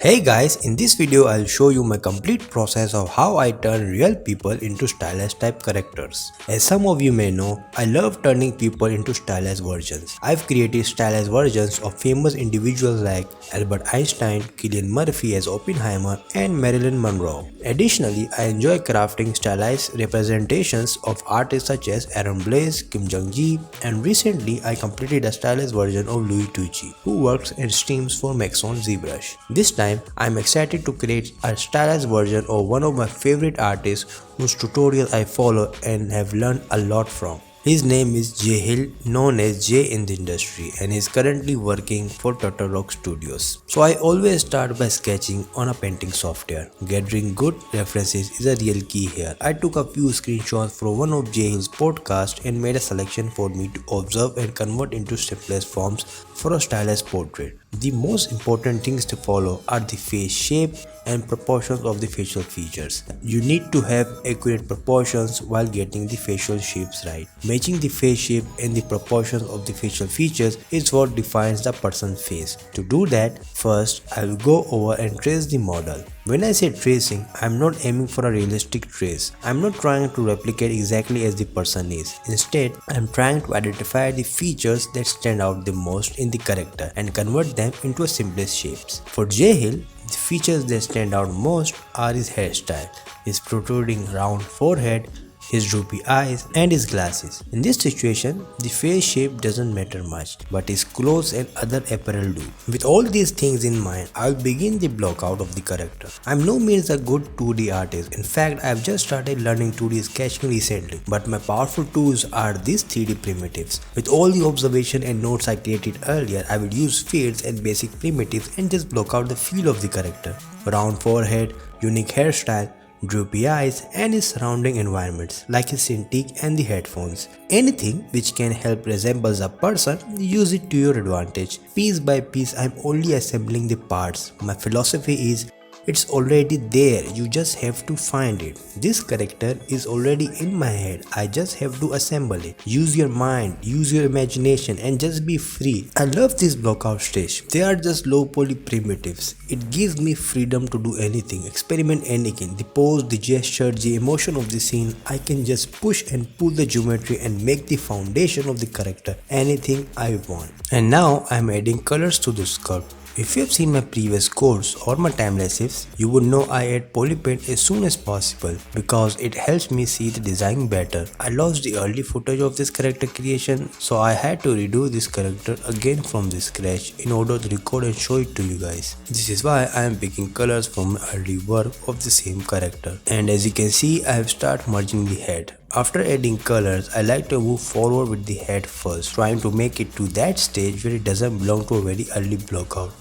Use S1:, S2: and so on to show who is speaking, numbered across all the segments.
S1: Hey guys, in this video I'll show you my complete process of how I turn real people into stylized type characters. As some of you may know, I love turning people into stylized versions. I've created stylized versions of famous individuals like Albert Einstein, Cillian Murphy as Oppenheimer, and Marilyn Monroe. Additionally, I enjoy crafting stylized representations of artists such as Aaron Blaise, Kim Jong-gi, and recently I completed a stylized version of Louis Tucci, who works and streams for Maxon ZBrush. This time, I'm excited to create a stylized version of one of my favorite artists whose tutorial I follow and have learned a lot from. His name is Jhill, known as Jay in the industry, and is currently working for Turtle Rock Studios. So I always start by sketching on a painting software. Gathering good references is a real key here. I took a few screenshots from one of Jhill's podcasts and made a selection for me to observe and convert into simplest forms for a stylized portrait. The most important things to follow are the face shape and proportions of the facial features. You need to have accurate proportions while getting the facial shapes right. Matching the face shape and the proportions of the facial features is what defines the person's face. To do that, first I will go over and trace the model. When I say tracing, I am not aiming for a realistic trace. I am not trying to replicate exactly as the person is. Instead, I am trying to identify the features that stand out the most in the character and convert them into simplest shapes. For Jhill, the features that stand out most are his hairstyle, his protruding round forehead, his droopy eyes, and his glasses. In this situation, the face shape doesn't matter much, but his clothes and other apparel do. With all these things in mind, I'll begin the block out of the character. I'm no means a good 2D artist. In fact, I've just started learning 2D sketching recently, but my powerful tools are these 3D primitives. With all the observation and notes I created earlier, I will use fades and basic primitives and just block out the feel of the character. Round forehead, unique hairstyle, droopy eyes, and his surrounding environments like his Cintiq and the headphones. Anything which can help resemble a person, use it to your advantage. Piece by piece, I'm only assembling the parts. My philosophy is it's already there, you just have to find it. This character is already in my head, I just have to assemble it. Use your mind, use your imagination, and just be free. I love this blockout stage. They are just low poly primitives. It gives me freedom to do anything, experiment anything. The pose, the gesture, the emotion of the scene, I can just push and pull the geometry and make the foundation of the character anything I want. And now I'm adding colors to the sculpt. If you have seen my previous course or my timelapses, you would know I add polypaint as soon as possible because it helps me see the design better. I lost the early footage of this character creation, so I had to redo this character again from the scratch in order to record and show it to you guys. This is why I am picking colors from my early work of the same character. And as you can see, I have started merging the head. After adding colors, I like to move forward with the head first, trying to make it to that stage where it doesn't belong to a very early blockout.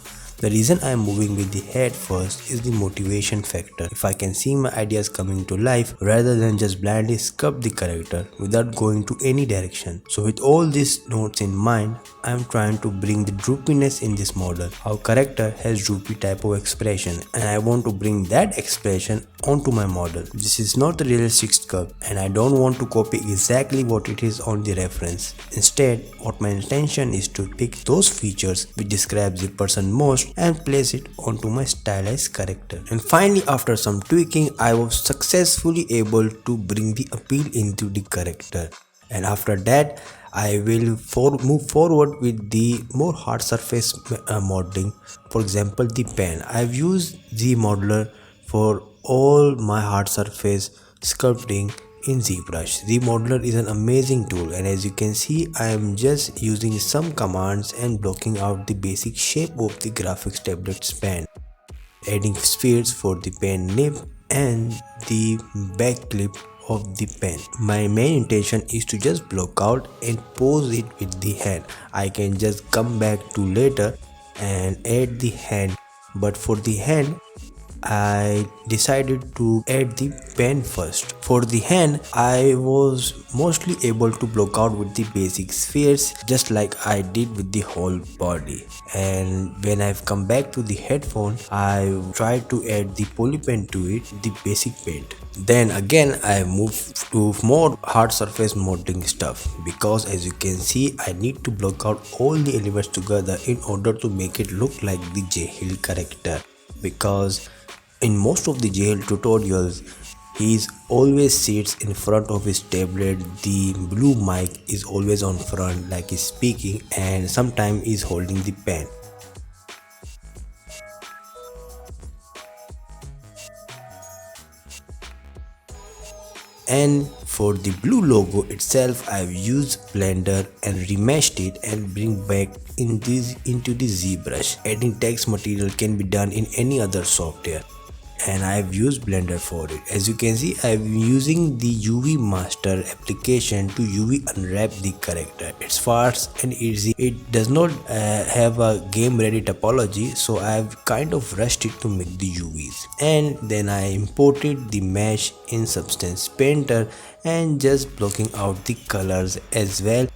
S1: The reason I am moving with the head first is the motivation factor. If I can see my ideas coming to life rather than just blindly sculpt the character without going to any direction. So with all these notes in mind, I am trying to bring the droopiness in this model. Our character has droopy type of expression and I want to bring that expression onto my model. This is not a realistic sculpt and I don't want to copy exactly what it is on the reference. Instead, what my intention is to pick those features which describe the person most and place it onto my stylized character. And finally, after some tweaking, I was successfully able to bring the appeal into the character. And after that, I will move forward with the more hard surface modeling. For example, the pen. I've used the modeler for all my hard surface sculpting in ZBrush. The modeler is an amazing tool and as you can see, I am just using some commands and blocking out the basic shape of the graphics tablet's pen, adding spheres for the pen nib and the back clip of the pen. My main intention is to just block out and pose it with the hand. I can just come back to later and add the hand, but for the hand I decided to add the pen first. For the hand, I was mostly able to block out with the basic spheres just like I did with the whole body. And when I've come back to the headphone, I tried to add the polypaint to it, the basic paint. Then again I moved to more hard surface modeling stuff because as you can see I need to block out all the elements together in order to make it look like the Jhill character. because in most of the Jhill tutorials he always sits in front of his tablet. The blue mic is always on front like he's speaking, and sometimes he's holding the pen. And for the blue logo itself, I've used Blender and remeshed it and bring back into the ZBrush. Adding text material can be done in any other software, and I've used Blender for it. As you can see, I'm using the UV master application to UV unwrap the character. It's fast and easy. It does not have a game ready topology, so I've kind of rushed it to make the UVs. And then I imported the mesh in Substance Painter and just blocking out the colors as well.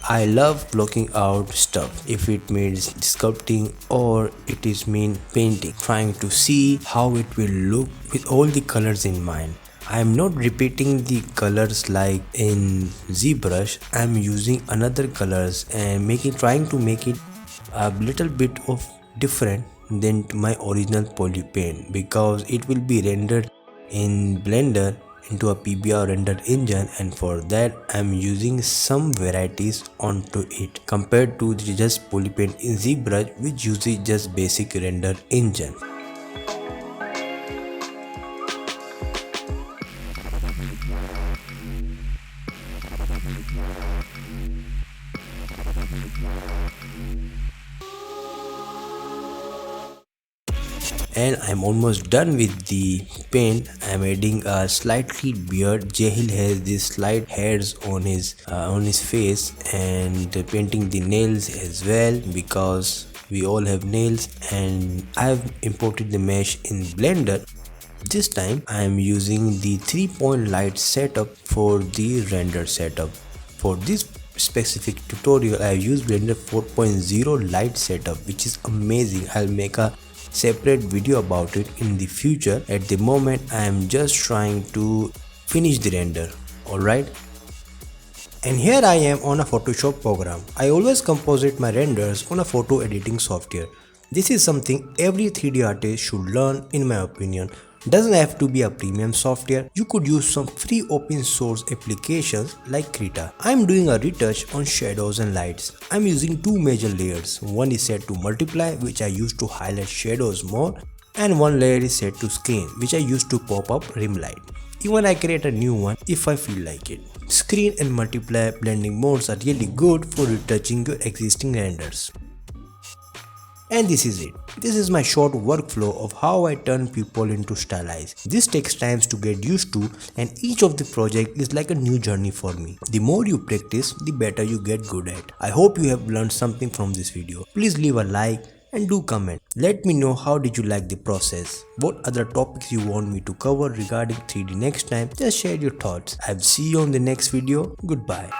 S1: I love blocking out stuff if it means sculpting or it is mean painting, trying to see how it will look with all the colors in mind. I am not repeating the colors like in ZBrush. I am using another colors and trying to make it a little bit of different than my original poly paint, because it will be rendered in Blender into a PBR render engine, and for that I'm using some varieties onto it compared to just polypaint in ZBrush, which uses just basic render engine. And I'm almost done with the paint. I'm adding a slightly beard. Jhill has these slight hairs on his face, and painting the nails as well, because we all have nails. And I've imported the mesh in Blender. This time I'm using the 3-point light setup for the render setup. For this specific tutorial I use Blender 4.0 light setup, which is amazing. I'll make a separate video about it in the future. At the moment I am just trying to finish the render. Alright, and here I am on a Photoshop program. I always composite my renders on a photo editing software. This is something every 3D artist should learn in my opinion. Doesn't have to be a premium software. You could use some free open source applications like Krita. I'm doing a retouch on shadows and lights. I'm using two major layers. One is set to multiply, which I use to highlight shadows more, and one layer is set to screen, which I use to pop up rim light. Even I create a new one if I feel like it. Screen and multiply blending modes are really good for retouching your existing renders. And this is it. This is my short workflow of how I turn people into stylized. This takes time to get used to, and each of the project is like a new journey for me. The more you practice, the better you get good at. I hope you have learned something from this video. Please leave a like and do comment. Let me know how did you like the process. What other topics you want me to cover regarding 3D next time. Just share your thoughts. I'll see you on the next video. Goodbye.